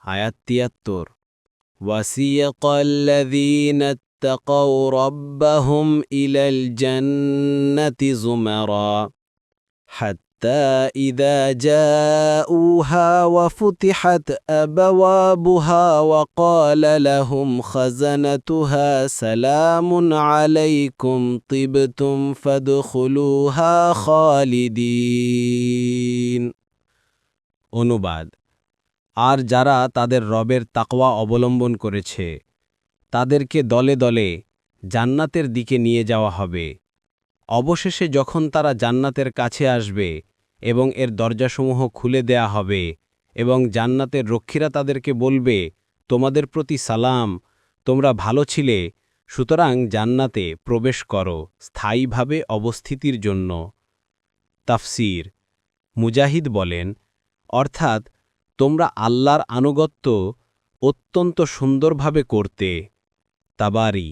আয়াত ৭৩ وسيق الذين اتقوا ربهم إلى الجنة زمرا حتى إذا جاءوها وفتحت أبوابها وقال لهم خزنتها سلام عليكم طبتم فادخلوها خالدين অনুবাদ আর যারা তাদের রবের তাকওয়া অবলম্বন করেছে তাদেরকে দলে দলে জান্নাতের দিকে নিয়ে যাওয়া হবে। অবশেষে যখন তারা জান্নাতের কাছে আসবে এবং এর দরজাসমূহ খুলে দেয়া হবে এবং জান্নাতের রক্ষীরা তাদেরকে বলবে, তোমাদের প্রতি সালাম, তোমরা ভালো ছিলে, সুতরাং জান্নাতে প্রবেশ করো স্থায়ীভাবে অবস্থিতির জন্য। তাফসীর মুজাহিদ বলেন, অর্থাৎ তোমরা আল্লাহর আনুগত্য অত্যন্ত সুন্দরভাবে করতে। তাবারি।